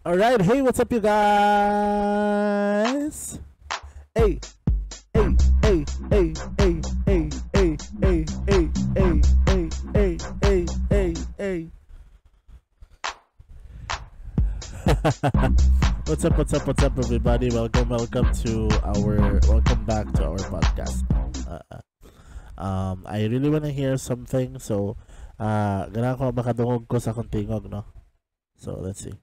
All right, hey, what's up, you guys? Hey, hey, hey, hey, hey, hey, hey, hey, hey, hey, hey, hey, hey, hey, hey. What's up, everybody? Welcome back to our podcast. I really wanna hear something, so ganahan ko makadungog ko sa akong tingog, no? So let's see.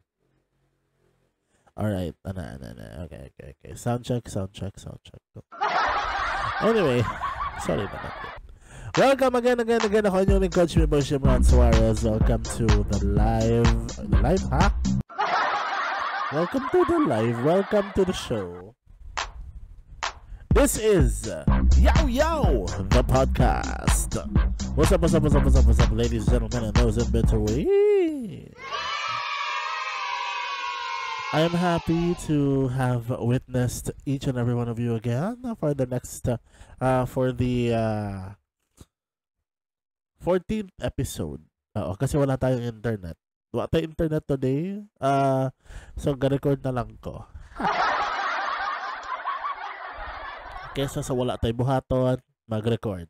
Alright, okay. Sound check. Anyway, sorry naman. Welcome again. Ako yung coach mo, Shimron Suarez. Welcome to the live, ha? Welcome to the live. Welcome to the show. This is Yow, the podcast. What's up, ladies and gentlemen, and those in between. I am happy to have witnessed each and every one of you again for the next, for the 14th episode. Kasi wala tayong internet. Wala tayong internet today. So, ga-record na lang ko. Kesa sa wala tayong buhaton, mag-record.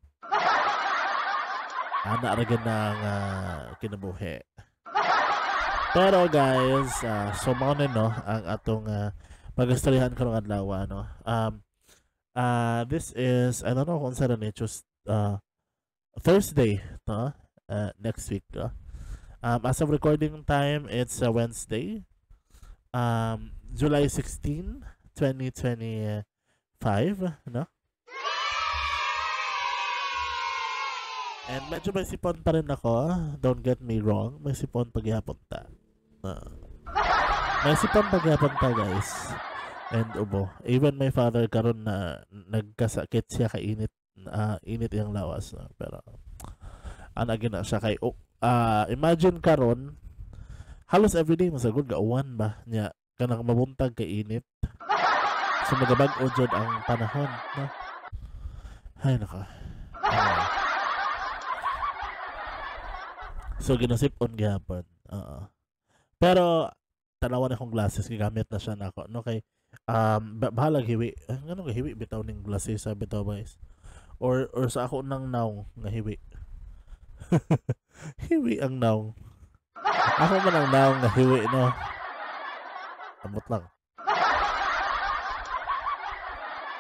Naaragin ng kinabuhi. Pero guys, so mga no, ang atong mag-istoryahan ko ng adlaw, no. This is, I don't know kung saan na choose Thursday, no? Next week, no? As of recording time, it's Wednesday, July 16, 2025, no? And medyo may sipon pa rin ako. Don't get me wrong. May sipon paghihapon ta. May sipon paghihapon ta, guys. And ubo. Even my father karon na nagkasakit siya kainit. Init yung lawas. Pero anagin na siya kay imagine karon halos everyday masagod ka uwan ba niya kanang mabuntag kay init. So magabag-o jud ang panahon, no? Hay naka. So ginasip on gihapon. Pero tanawan akong glasses gigamit na siya nako, no, kay bahalag hiwi. Ngano nga hiwi bitaw ning glasses sa bitaw guys. Or sa ako nang naw nga hiwi. Hiwi ang naw. Ako man ang naw nga hiwi, no. Amot lang.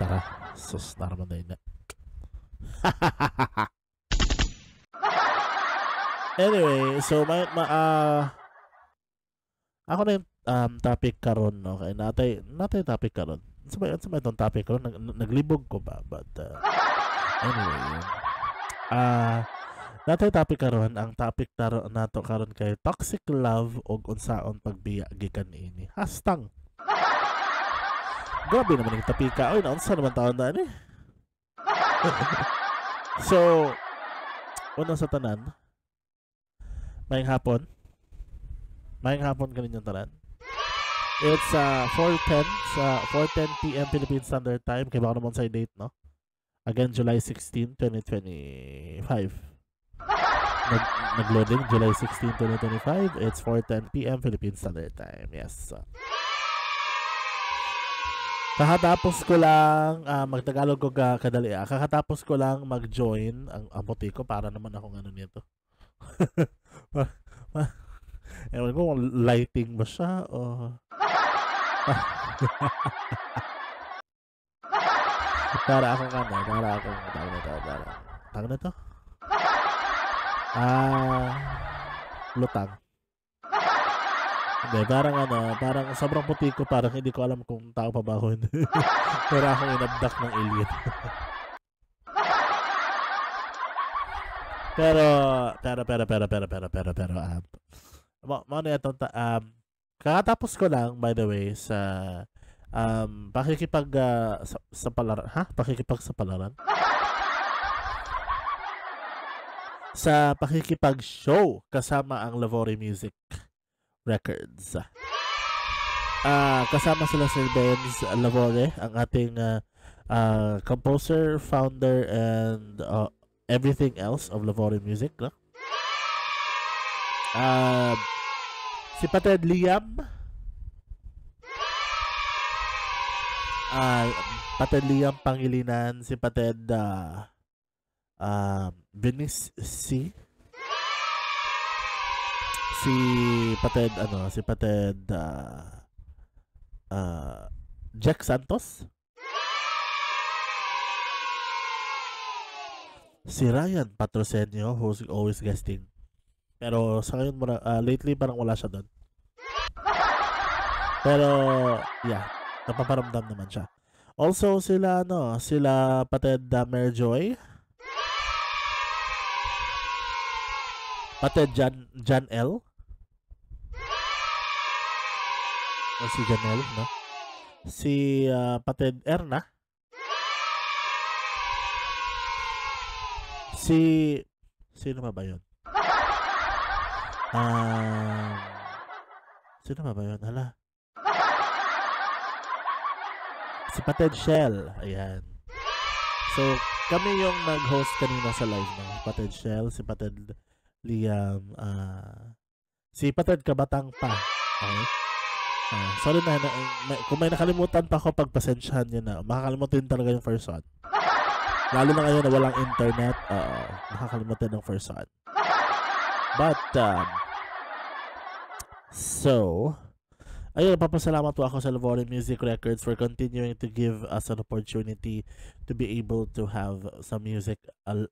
Tara, sus naraman na. Anyway, so ako na yung topic karon, no? Kaya natay topic karon. Sabay itong topic karon, naglibog ko ba? But anyway, natay topic karon, ang topic nato karon kay toxic love og unsaon pagbiya gikan niini. Hastang. Grabe naman yung tapika. Oy, naunsa naman taon na ni. So, unang sa tanan, Mayang hapon kaninyong tanan. It's 4:10 p.m. Philippine Standard Time. Kaya baka naman sa date, no? Again, July 16, 2025. Nag-loading, July 16, 2025. It's 4:10 p.m. Philippine Standard Time. Yes. Kakatapos ko lang, magtagalog ko kadali. Kakatapos ko lang mag-join ang puti ko para naman akong ano nito. Ewan ko kung lighting ba siya o para akong tawag na to lutang. Hindi, parang sobrang puti ko, parang hindi ko alam kung tao pa ba ako. Pero akong inabdak ng alien. Pero kakatapos ko lang, by the way, sa sa pakikipag-show kasama ang Lavori Music Records. Kasama sila si Benz Lavore, ang ating composer, founder, and everything else of Lavore Music, no? Si Pated Liam, Pated Liam Pangilinan, si Pated Venice si Pated Jack Santos, si Ryan Patrocinio, who's always guesting. Pero sa ngayon, lately parang wala siya doon. Pero, yeah, napaparamdam naman siya. Also, sila Pated Merjoy, Pated Jan L, o si Janelle, no? Si Pated Erna, sino ba yun? Sino ba yun? Hala. Si Pated Shell. Ayan. So, kami yung nag-host kanina sa live ng Pated Shell, si Pated Liam, si Pated Kabatang pa. Okay? Sorry na, kung may nakalimutan pa ako, pagpasensyahan nyo na. Makakalimutin talaga yung first one. Lalo na ngayon na walang internet, makakalimutin ng first one. But, so, ayun, papasalamat po ako sa Lavore Music Records for continuing to give us an opportunity to be able to have some music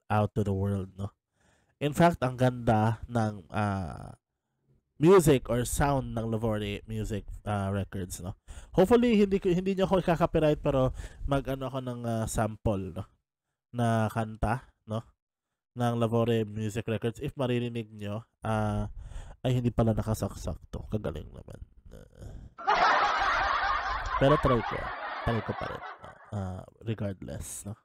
out to the world, no? In fact, ang ganda ng music or sound ng Lavore Music Records, no? Hopefully hindi niyo ako i-copyright, pero mag-ano ako ng sample, no, na kanta, no, ng Lavore Music Records. If maririnig nyo, ay hindi pala nakasaksak-to. Kagaling naman. Pero try ko pa rin, regardless, no.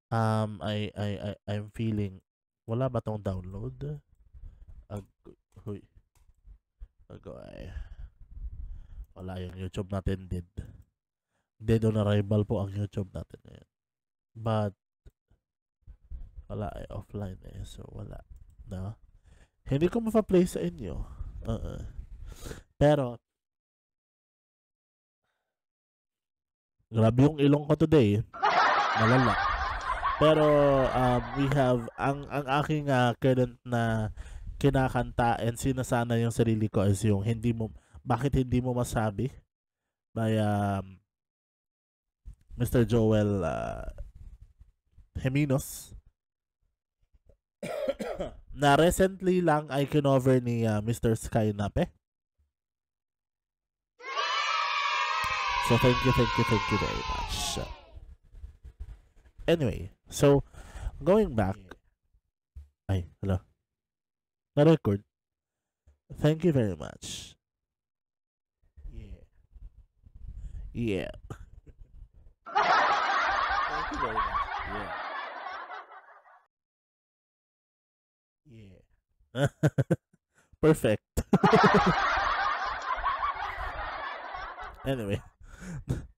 I'm feeling, wala ba tong download? Huy. Wala yung YouTube natin, dead on arrival po ang YouTube natin ngayon. But wala, offline so wala, no? Hindi ko mapa-play sa inyo. Pero grabe yung ilong ko today, malala. Pero we have ang aking current na kinakanta and sinasana yung sarili ko is yung bakit hindi mo masabi by Mr. Joel Heminos, na recently lang ay kinover ni Mr. Sky Nape. So thank you very much. Anyway, so going back, hello, na-record. Thank you very much. Yeah. Thank you very much. Yeah. Perfect. Anyway,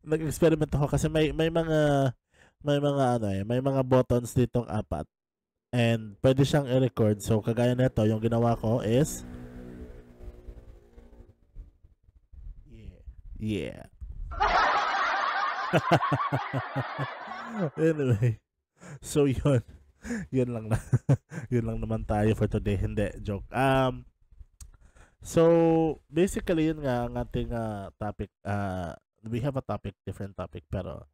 nag-experiment ako kasi may mga buttons ditong apat. And pwede siyang i-record. So, kagaya nito, yung ginawa ko is yeah. Anyway, so yun lang na yun lang naman tayo for today. Hindi, joke. So basically yun nga ang ating topic. We have a topic, different topic, pero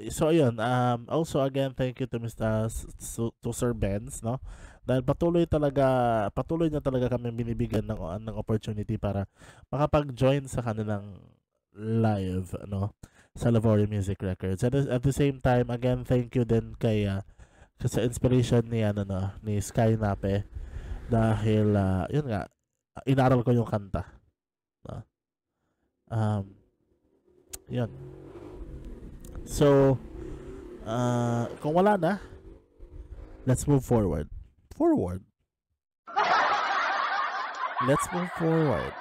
so ayun, also again, thank you to Sir Benz, no, dahil patuloy niya talaga kami binibigyan ng opportunity para makapag-join sa kanilang live, no, sa Lavore Music Records. And at the same time, again, thank you din kay sa inspiration ni ni Sky Nape, dahil yun nga, inaral ko yung kanta, no? Yun. So, kung wala na, let's move forward. Let's move forward.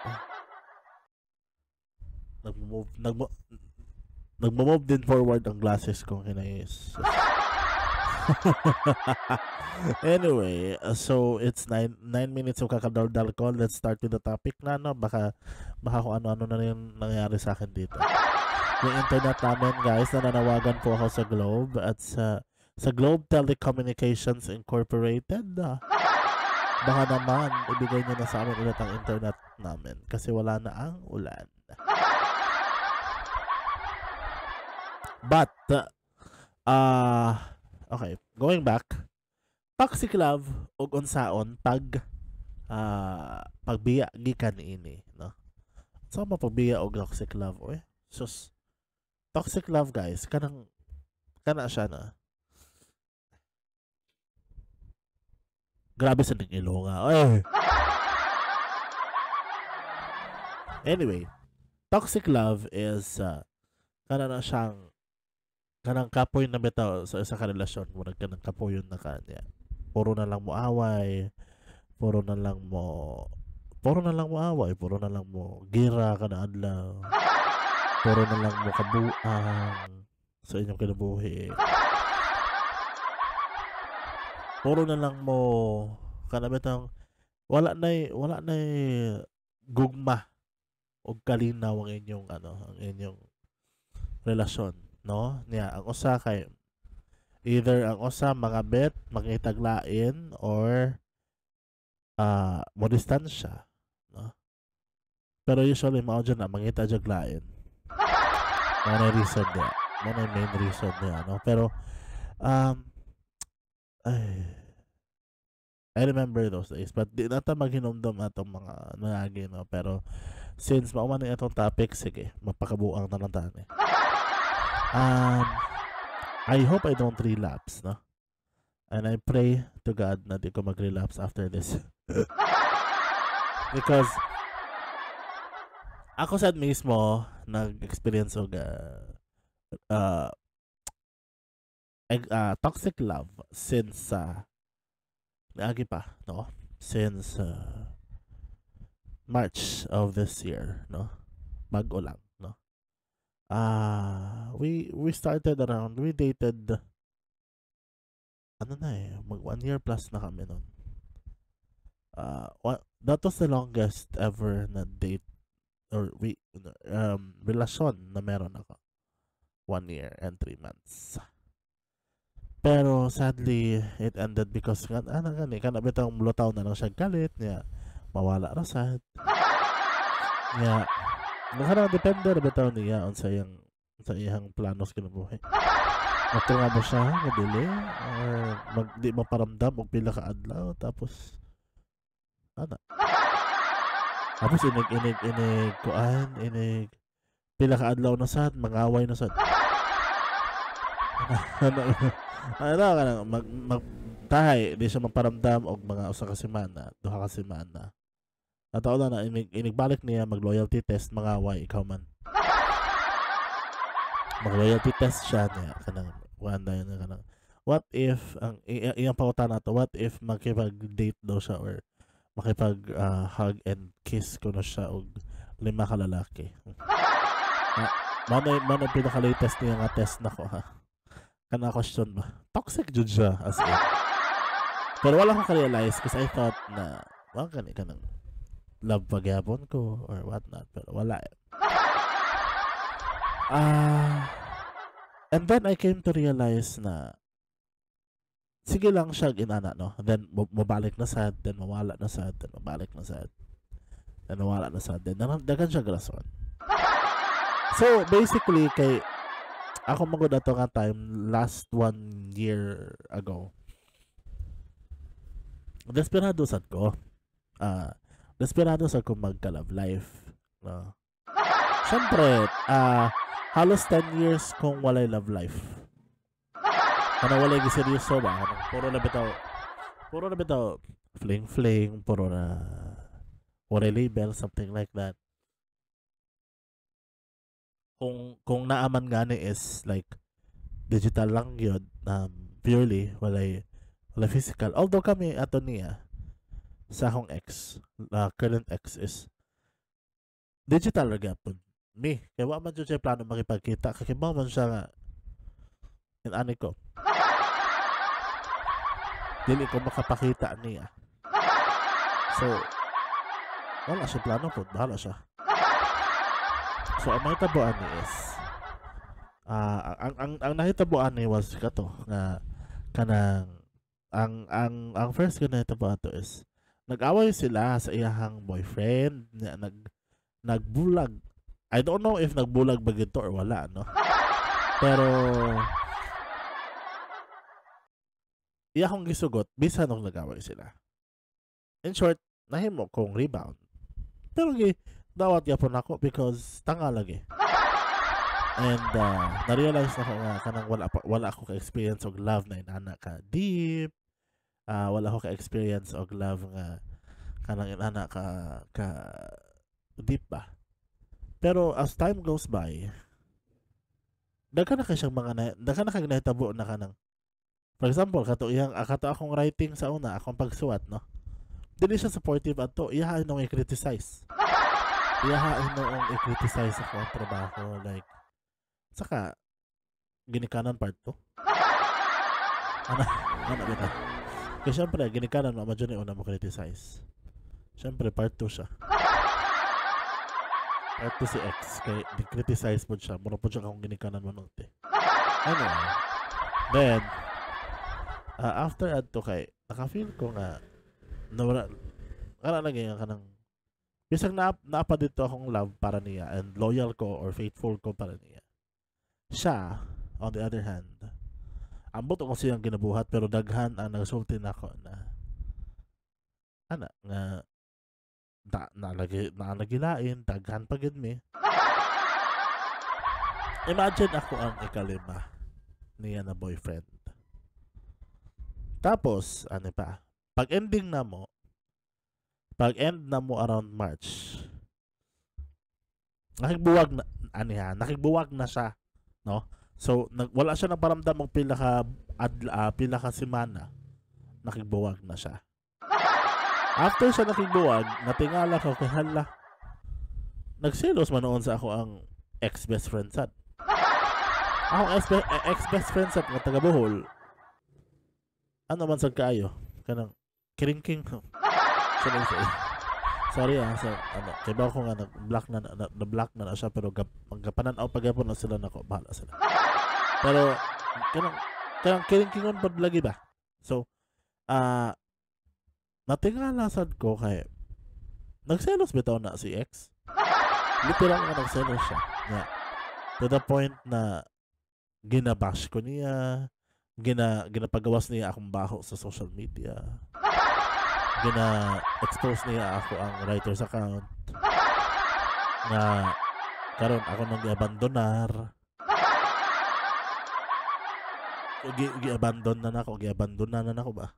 Nagmo-move din forward ang glasses kong hinayos. Anyway, so it's 9 minutes of kakadaldal ko. Let's start with the topic na, no? Baka kung ano-ano na yung nangyari sa akin dito. yung internet namin, guys. Nananawagan po ako sa Globe at sa Globe Telecommunications Incorporated. Baka naman ibigay niyo na sa amin ulit ang internet namin kasi wala na ang ulan. But okay, going back. Toxic love ug unsaon pagbiya gikan ini, no? So mapagbiya og toxic love oy. Sus. Toxic love, guys, kana siya na. Grabe sa ning ilonga. Oy. Anyway, toxic love is kana na siyang kanang kapoy na bitaw sa isa ka relasyon mo, kanang kapoyon na kanya. Puro na lang mo away, puro na lang mo away, puro na lang mo gira kada adlaw. Puro na lang mo kabuang sa inyong kinabuhi. Puro na lang mo kana bitaw wala na gugma o kalinaw ang inyong relasyon. No? Niya, ang usa kay either ang usa mga bet mangitaglain or mo distansya, no? Pero usually mao dyan na mangita jaglain. Mo na reason niya. Mo na main reason niya, no? Pero I remember those days, but di nata maghinomdom atong mga nangagi, no? Pero since mauman na itong topic, sige, mapakabuang na lang tani. I hope I don't relapse, no? And I pray to God na di ko mag-relapse after this. Because ako sad mismo nag-experience og toxic love since naagi pa, no? Since March of this year, no? Bago lang, no? We started around, we dated mag 1 year plus na kami nun. That was the longest ever na date or relasyon na meron ako. 1 year and 3 months. Pero sadly it ended because kanabitang mulutaw na lang siya galit niya, mawala ra sad niya. Depende na bitaw niya sa iyang planos kinabuhi. Matunga mo siya, madili, or di maparamdam og pila ka adlaw, tapos tapos inig pila ka adlaw na sad, mangaway na sad. Magtahay, di siya maparamdam og mga usa ka semana, duha ka semana. Natao na inigbalik niya mag-loyalty test, mangaway, ikaw man. Mag-loyalty test siya niya, what if, iyang pauta na to, what if makipag-date daw siya or makipag-hug and kiss ko na siya og 5 ka lalaki. Manay pinaka-latest niya nga test na ko, ha? Kana question ba? Toxic jud siya, as in. Pero wala ko ka-realize kasi I thought na, kanang love pagyapon ko or what not, pero wala and then I came to realize na sige lang siya ginana, no? Then mabalik na sad, then mawala na sad, then mabalik na sad, then mawala na sad, then dagan siya grason. So basically kay ako magod ato nga time last 1 year ago, desperado sad ko. Desperado sa kung magka-love life, no? Siyempre, halos 10 years kung walay love life. Walay giseryoso ba? Puro na bitaw fling, puro na walay label, something like that. Kung naaman gani is like digital lang yun, purely walay physical. Although kami ato niya sa akong current ex is digital ra gyapon. Kaya wa man jud siya plano makipagkita, kakibaw man siya nga ani ko. Dili ko makapakita niya. So wala siya plano po, bahala siya. So ang may tabuan ni is ang nahitabuan ni was kato nga kanang ang first ko nahitabuan to is nag-away sila sa iyahang boyfriend na nagbulag. I don't know if nagbulag ba gito or wala, no? Pero iyahang gisugot bisan nung nag-away sila. In short, nahimo kong rebound. Pero dawat yapon ako because tanga lagi. And na-realize na ko nga kanang wala ako ka-experience og love na inana ka deep. Wala ako ka-experience og love nga kanang inana ka deep ba. Pero as time goes by, daghan na kay siyang daghan na kay nahitabo na kanang, for example, kato akong writing sa una, akong pagsuwat, no? Dili siya supportive ato, iyahain nung i-criticize. Iyahain nung i-criticize ako ang trabaho, like, saka, ginikanan part 2. Ano ba? Kaya syempre, ginikanan mo, madyan yung una mo criticize. Syempre, part 2 siya. Part 2 si X, kaya di-criticize mo siya, muna po siya kung ginikanan mo nung te. Anyway, then, after add to kay, naka-feel ko nga, nawala, lagi nga kanang, bisang naapa dito akong love para niya, and loyal ko or faithful ko para niya. Siya, on the other hand, ambot ko siyang ginabuhat pero daghan ang nagsulti na ako na nga nagilain, daghan pagid mi. Imagine ako ang ikalima niya na boyfriend. Tapos, ano pa, pag end na mo around March, nakigbuwag na siya. No? So wala siya nagparamdam og pila ka semana, nakigbuwag na siya. After siya nakigbuwag, natingala ko kay hala. Nagselos man noon sa ako ang ex-best friend sad. Ako ex-best friend sad nga taga Bohol. Ano man sad kaayo? Kanang kiringking. Sorry so kay ba ko nga na-block na siya pero magkapananaw pagapon na sila nako, bahala sila. Pero kanang kiringkingon pod lagi ba. So natingala sad ko kay nagselos bitaw na si ex. Literal nga nagselos siya. Yeah. To the point na ginabash ko niya, ginapagawas niya akong baho sa social media. Gina-expose niya ako ang writer's account na karon ako nang gi-abandonar. Gi-abandon na nako ba?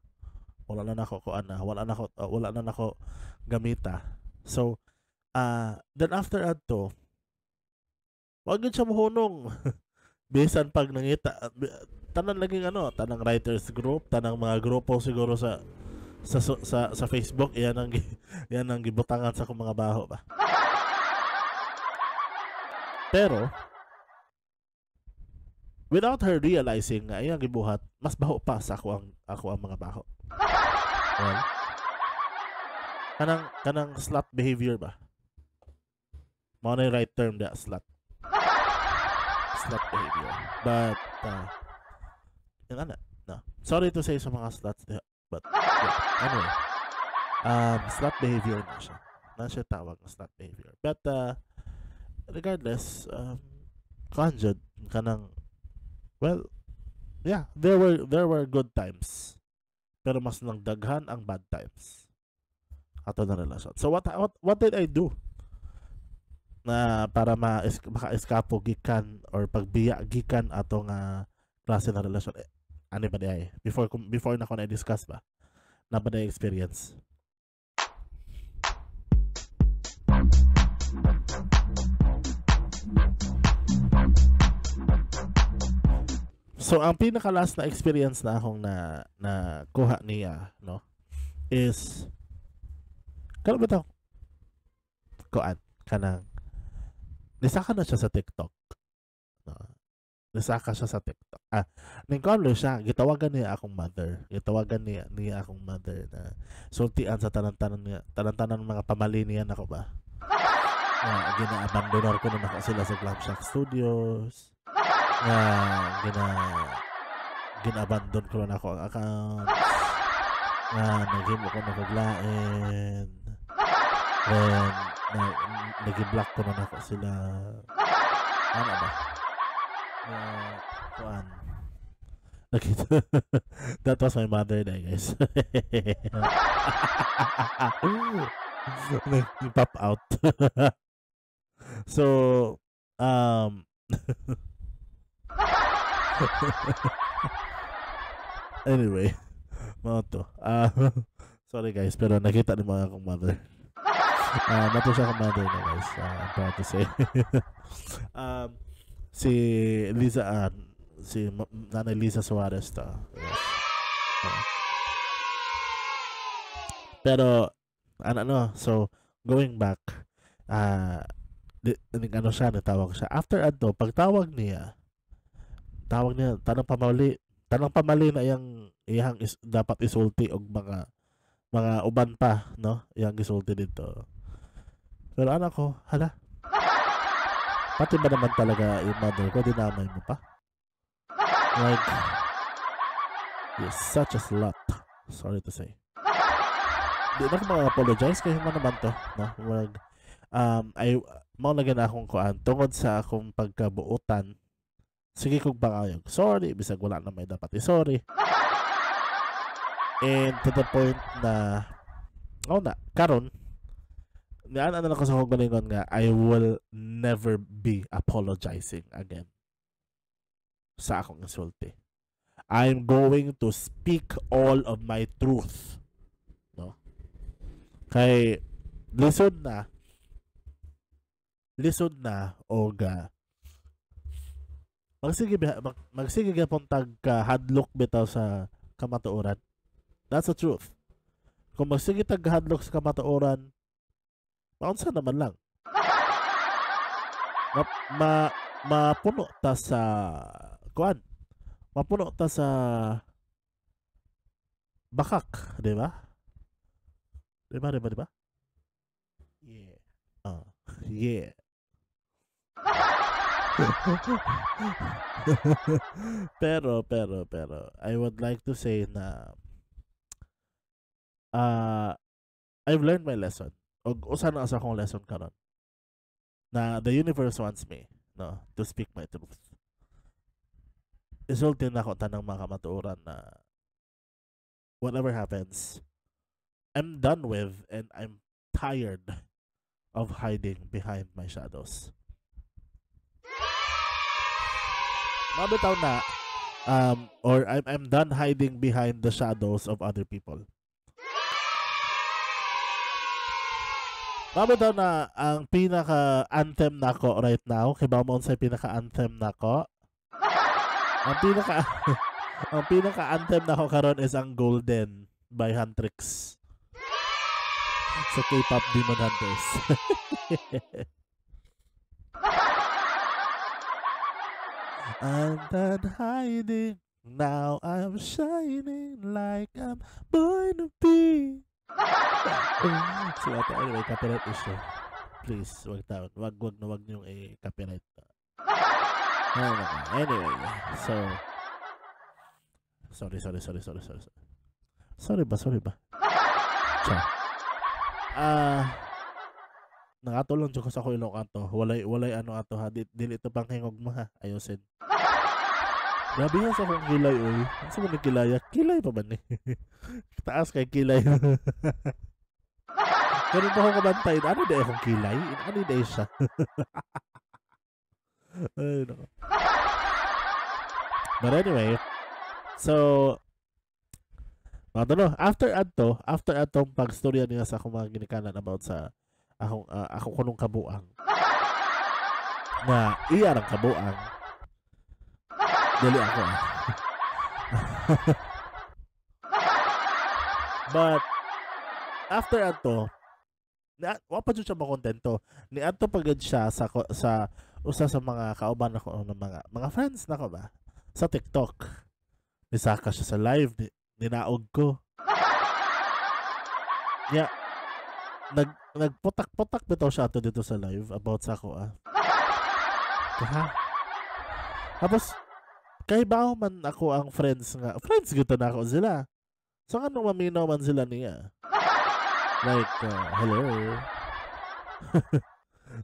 Wala na nako gamita. So then after adto, wag gid siya mohunong. Bisan pag nangita tanan laging tanang writers group, tanang mga grupo siguro sa Facebook, yan ang gibutangan sa akong mga baho ba. Pero without her realizing nga iyang gibuhat, mas baho pa sa ako ang mga baho. Well, kanang slut behavior ba? Mao na yung right term da, slut behavior. But no. Sorry to say sa mga sluts, but anyway, slut behavior na siya. Na siya tawag na slut behavior. But regardless, conjured kanang, well, yeah, there were good times. Pero mas nang daghan ang bad times ato na relasyon. So what did I do na para maka-eskapo gikan or pagbiya gikan ato nga klase na relasyon? Ano ba day before na ko na-discuss ba na ba day experience? So ang pinaka last na experience na akong na kuha niya, no, is kano ba to? Kanang nisaka na siya sa TikTok. No? Nisaka siya sa TikTok. Ning color siya, gitawagan niya akong mother. Gitawagan niya akong mother na sultian sa tanan-tanan mga pamali niya nako ba. Gina-abandonar ko na nako sila sa Glam Shack Studios. nga ginabandon ko na ako ang account nga naghimo ko na kaglain then nag-block ko na ako sila ano ba kuan nakita that was my mother day guys nag-pop out so anyway mga to sorry guys pero nakita ni mga akong mother mato siya akong mother na guys I'm proud to say si Liza si Nanay Liza Suarez to yes. Pero ano so going back ano siya natawag siya after adto pagtawag niya tanang pamali na iyang dapat isulti og mga uban pa no iyang isulti dito pero anak ko hala pati ba naman talaga yung mother ko dinamay mo pa like you're such a slut sorry to say di na ko mag-apologize kaya mo naman to no ay mao na gina akong kuan tungod sa akong pagkabuutan sige kog bangayog sorry bisag wala na may dapat sorry and to the point na karon nian ano ko sa kong galingon nga I will never be apologizing again sa akong insulti. I'm going to speak all of my truth no kay lisod na og magsige gyapon tag hadlok bitaw sa kamatuoran. That's the truth. Kung magsige tag hadlok sa kamatuoran, maunsa naman lang. Mapuno ta sa kuan. Mapuno ta sa bakak, di ba? Di ba? Yeah. Yeah. pero I would like to say na I've learned my lesson og usa na sa akong lesson karon na the universe wants me no to speak my truth isulti na ako tanang mga kamatuoran na whatever happens I'm done with and I'm tired of hiding behind my shadows. Mabitaw na or I'm done hiding behind the shadows of other people. Mabitaw na ang pinaka-anthem nako right now. Kay ba mo sa pinaka-anthem nako? ang pinaka-anthem nako karon is ang Golden by Huntrix. Sa K-pop Demon Hunters. I'm done hiding, now I'm shining like I'm born to be. So anyway, copyright issue. Please, wag niyong i-copyright. Anyway, so sorry. Sorry ba? Ciao. Nakatulong jud ko sa ko ilong ato. Walay ano ato ha. Dili ito pang hingog mo ha. Ayusin. Grabe nga sa akong kilay oy. Ano mo nagkilaya? Kilay pa ba ni? Taas kay kilay. Ganun pa akong kabantay. Ano di akong kilay? Ano di siya? Ay, nako. But anyway, so after atong pagstorya niya sa akong mga ginikanan about sa ako kunong kabuang na iya ang kabuang dili ako but after ato wa pa jud siya makontento ni adto pagad siya sa usa sa mga kauban ako ng mga friends nako ba sa TikTok nisaka siya sa live ninaog ko yeah nagputak-putak bitaw siya ato dito sa live about sa ako Tapos kay bao man ako ang friends nga. Friends gito na ako sila. So ano maminaw man sila niya. Like hello.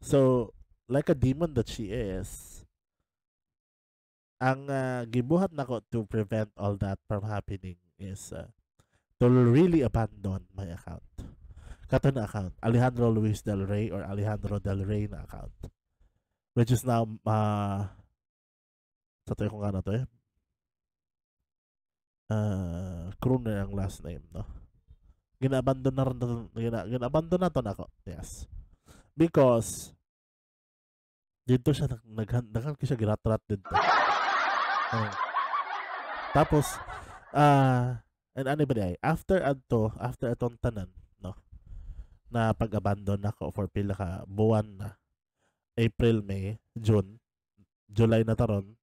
So like a demon that she is. Ang gibuhat nako to prevent all that from happening is to really abandon my account. Kato na account, Alejandro Luis Del Rey or Alejandro Del Rey na account. Which is now, sa tayo kung ano to eh. Crooner ang last name, no? Gina-abandon na rin, gina-abandon na to na ako. Yes. Because, dito siya, naghan ko siya ginatrat dito. Tapos, and anybody, after atong tanan, no? Na pag-abandon ako for pila ka buwan na. April, May, June, July na taron,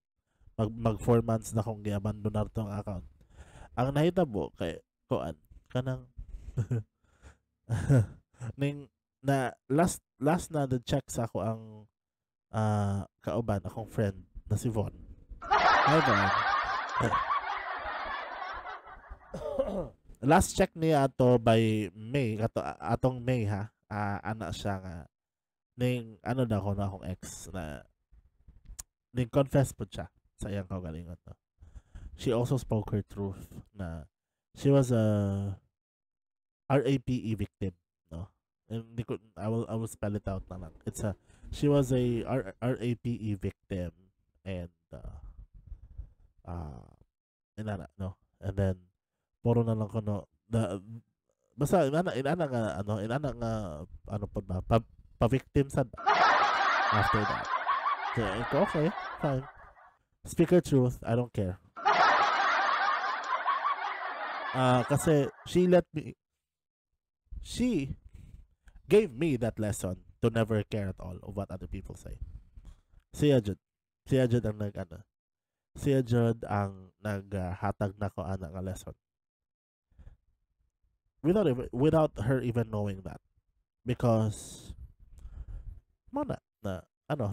mag 4 months na kong gi-abandon na itong account. Ang nahitabo kay kuan kanang ning na last na the check sa ako ang kauban akong friend na si Von. Hi Von. Last check niya ato by May atong May ha. Ana siya nga ning ano na ako na akong ex na ning confess po siya sa iyang kaugalingon no. She also spoke her truth na she was a RAPE victim no. And I will spell it out na lang. She was a RAPE victim and inana no. And then puro na lang ko no basta inana nga ano po ba pa-victim sa after that. So, okay, fine. Speak her truth, I don't care. Kasi she gave me that lesson to never care at all of what other people say. Siya jud ang siya jud ang naghatag na ko ana nga lesson. Without her even knowing that. Because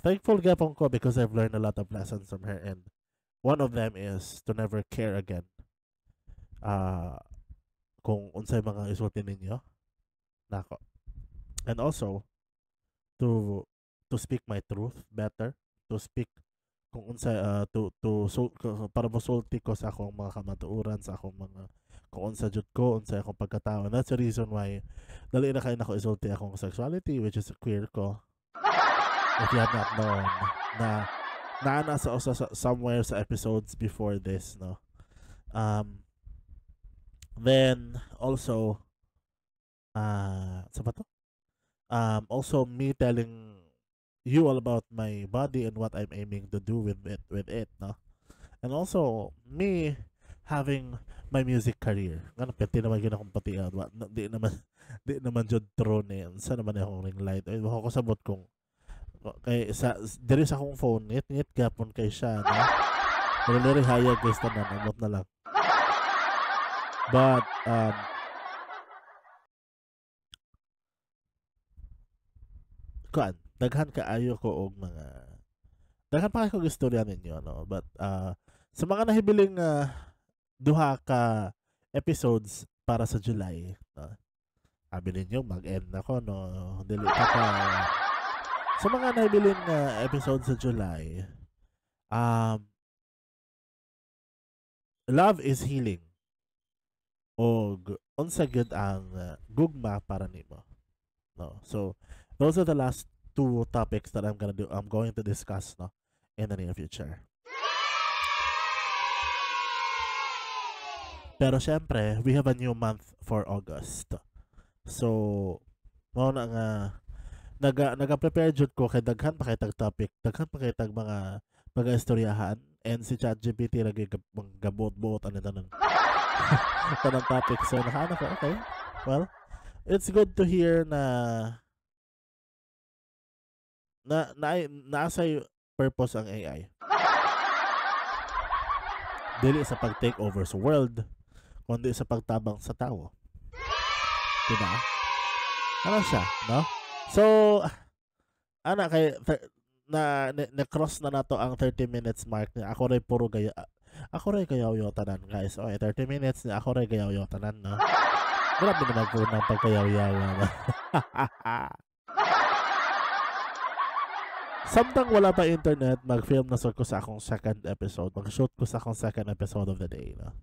thankful gapon ko because I've learned a lot of lessons from her and one of them is to never care again. Kung unsay mga isulti ninyo nako. And also to speak my truth better, to speak kung unsay para mosulti ko sa akong mga kamatuoran sa akong mga kung unsa jud ko unsay akong pagkatao. And that's the reason why dali na kay nako isulti akong sexuality which is queer ko. If you have not known na naana somewhere sa episodes before this no. Then also also me telling you all about my body and what I'm aiming to do with it no. And also me having my music career. Ngano pati naman gyud akong patian. Di naman jud true na yan. Sa naman akong ring light. Ay ko sabot kung kay diri sa akong phone ngit gapon kay siya no. Pero diri hayag guys tanan amot na lang. But daghan kaayo ko og mga daghan pa kay istorya ninyo no. But sa mga nahibiling duha ka episodes para sa July no. Sabi ninyo mag-end ako no. Dili pa ka sa mga nahibiling episodes sa July, love is healing. O unsa gyud ang gugma para nimo. No. So those are the last two topics that I'm going to discuss no in the near future. Pero syempre, we have a new month for August. So mao na nga naga-prepare jud ko kay daghan pa kay tag topic, daghan pa kay tag mga istoryahan and si ChatGPT lagi gabot-bot ano tanan. Tanang topic so nakaano ko okay. Well, it's good to hear na naasay purpose ang AI. Dili sa pag-take over sa world, kundi sa pagtabang sa tao. Diba? Ano siya, no? So, ana kay na-cross na nato ang 30 minutes mark niya. Ako rin puro gaya. Ako rin gayaw-yaw tanan, guys. Okay, 30 minutes niya. Ako rin gayaw-yaw tanan, no? Grabe naman po ng pagkayaw-yaw. No? Samtang wala pa internet, mag-film na ko sa akong second episode. Mag-shoot ko sa akong second episode of the day, no?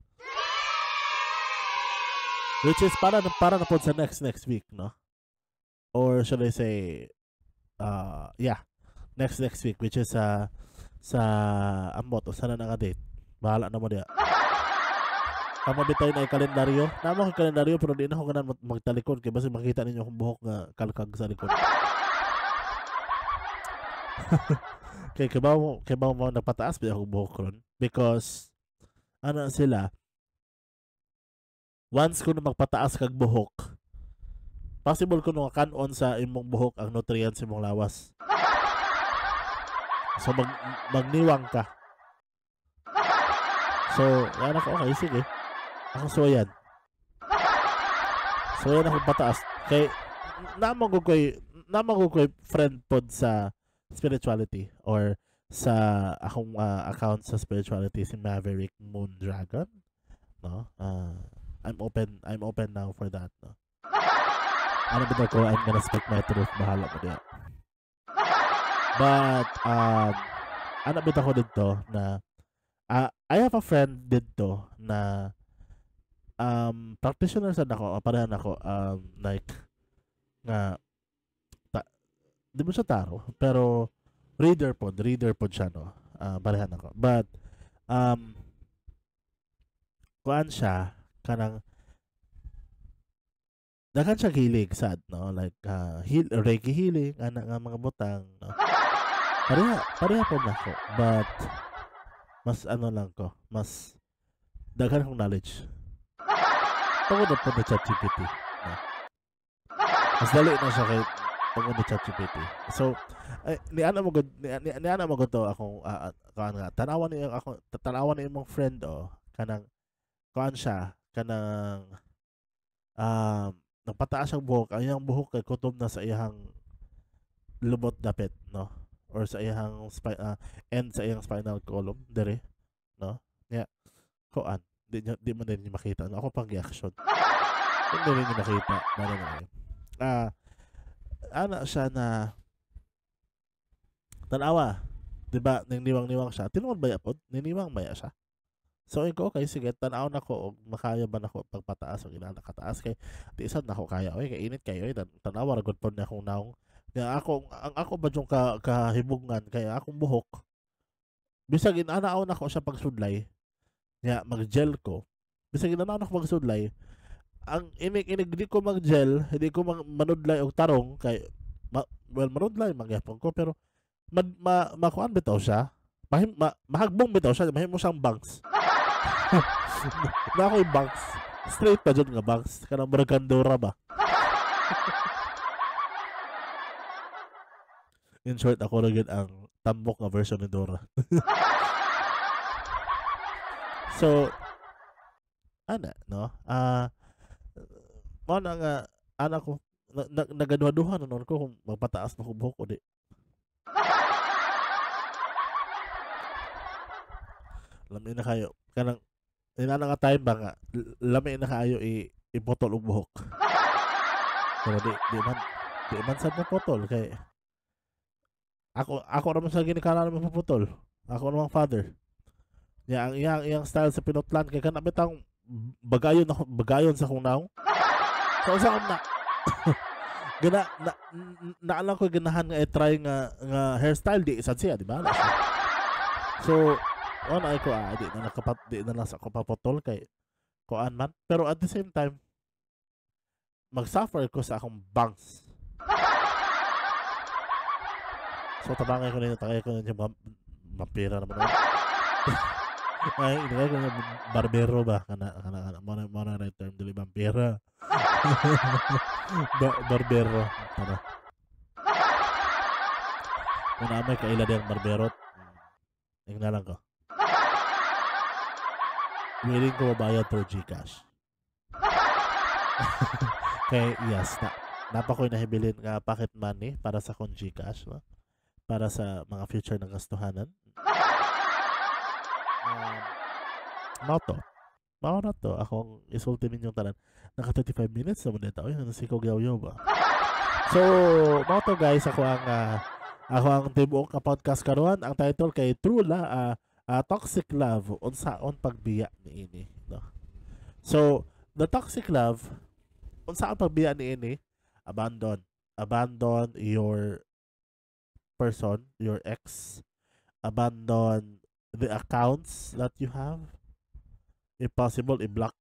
Which is para na po sa next week, no? Or should I say, yeah, next week, which is sa ambot o sana nga date. Bahala na mo diya. Kamo bitay na kalendaryo. Namo ko kalendaryo pero di na ako ganan magtalikod kay basi makita ninyo akong buhok nga kalkag sa likod. Kay kabaw mo napataas ba akong buhok ron because ano sila once ko na magpataas kag buhok possible ko nung kanon sa imong buhok ang nutrients imong lawas. So magniwang ka. So, yan ako, okay, sige. Ako soyan. Soyan ako pataas. Kay, namang ko friend pod sa spirituality or sa akong account sa spirituality si Maverick Moon Dragon. No? I'm open now for that. No? Ano ba ko? I'm gonna speak my truth. Bahala mo diya. But, ano ba ko dito na I have a friend dito na practitioner sa nako, parehan ako like nga di mo siya taro, pero reader pod siya no. Parehan ako. But kuan siya kanang dagan siya hilig sad no, like Reiki healing ana nga mga butang no. Pareha pod nako, but mas ano lang ko, mas daghan kong knowledge. Tungod na po na ChatGPT. No? Mas dali na siya kay tungod na ChatGPT. So, niana mo to akong tanawan ni imong friend kanang kuan siya kanang nagpataas ang buhok. Ang iyang buhok kay kutob na sa iyang lumot dapit, no? Or sa iyang end sa iyang spinal column dire no nya kuan di mo din makita no? Ako pang reaction hindi rin makita ana siya na tanawa diba niniwang siya tinuod baya pod niniwang baya siya so ko okay sige tanaw na ko og makaya ba nako pagpataas og ina nakataas kay di sad nako kaya oy kay init kayo tanawa ra gud pod na akong naong nga ako ba yung kahibungan kaya akong buhok bisag inanaon ako sa pagsudlay nga mag-gel ko bisag inanaon ako pagsudlay ang inig di ko mag-gel hindi ko manudlay og tarong kay manudlay magyapon ko pero makuan bitaw siya mahagbong bitaw siya mahimo siyang bangs na ako'y bangs straight pa dyan nga bangs kanang Baragandora ba. In short, ako rin ang tambok na version ni Dora. So, no? Ano nga, anak ko, nagaduha-duha na noon ko kung magpataas na ko buhok o di. Lamin na kayo. Kanang, inana nga time ba nga, lamin na kayo ipotol ang buhok. Pero di man sad na potol kay ako naman sa ginikala naman paputol. Ako namang father. Ya ang iyang style sa pinutlan kay kana bitang bagayon sa kung naong. So sa na naalang ko ganahan nga i-try nga hairstyle di sad siya, di ba? So ay ko di na lang sa ko paputol kay kuan man. Pero at the same time mag-suffer ko sa akong bangs. So tabangay ko na yung vampira naman ako. Ay, inagay ko yung barbero ba? Kana mo na right term, dili vampira. Barbero. Ano? Kung naamay kaila din barberot, na lang ko. Willing ko mabayad through Gcash. Kaya yes, napa ko'y nahibilin nga pocket money para sa kong Gcash. No? para sa mga future na gastuhanan. Mao na to. Akong isulti ninyong tanan. Naka 35 minutes naman dito. Ay, nasikaw yaw ba? So, mao to guys. Ako ang tibuok ka podcast karon. Ang title kay True Toxic Love. Unsaon pagbiya ni ini. No? So, the toxic love, unsaon pagbiya ni ini? Abandon your person, your ex. Abandon the accounts that you have. If possible, i-block.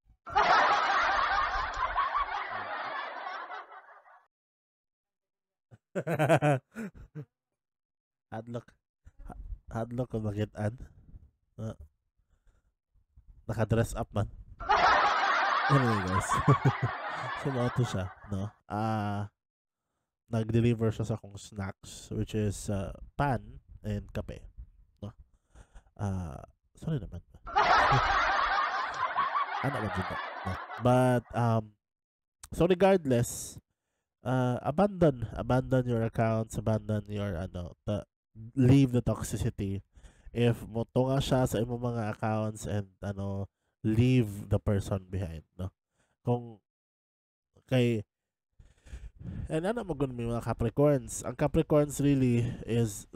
Hadlock. Hadlock kung makitaan. Naka-dress up man. Anyway guys. So to siya, no? Nag-deliver siya sa akong snacks, which is pan and kape. No? Sorry naman. Ano ba dito? No. But so regardless, abandon your accounts, abandon your leave the toxicity. If moto nga siya sa imong mga accounts and leave the person behind, no? Kung kay and mo gud mga Capricorns. Ang Capricorns really is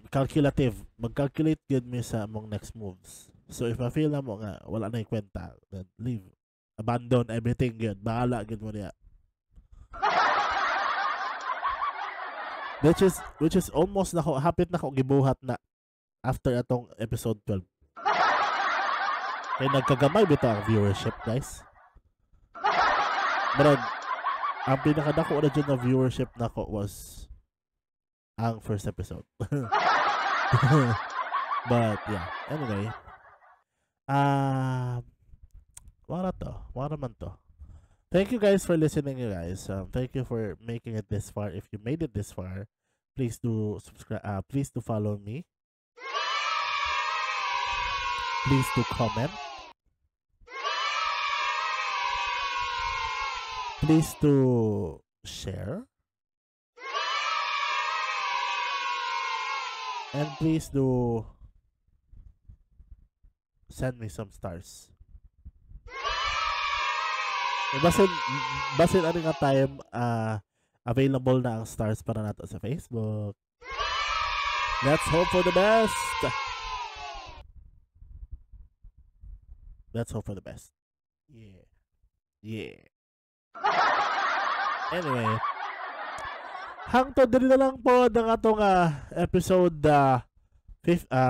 calculative. Mag-calculate gud mi sa among next moves. So if I feel na mo nga wala na yung kwenta, then leave. Abandon everything yun. Bahala gud mo niya. Which is almost hapit na ko gibuhat na after atong episode 12. Kaya nagkagamay bito ang viewership, guys. But ang pinakadako na dyan na viewership nako was ang first episode. But yeah, anyway. Wala man to. Thank you guys for listening, you guys. Thank you for making it this far. If you made it this far, please do subscribe. Please do follow me. Please do comment. Please do share. And please do send me some stars. Basin ano nga time available na ang stars para nato sa Facebook. Let's hope for the best. Let's hope for the best. Yeah. Anyway, hangtod diri na lang po ang atong episode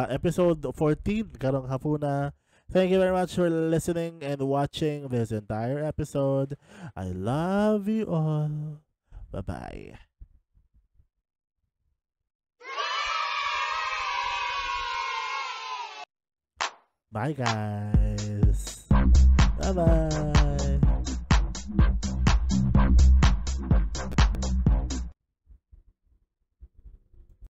episode 14 karong hapuna. Thank you very much for listening and watching this entire episode. I love you all. Bye-bye. Bye guys. Bye-bye.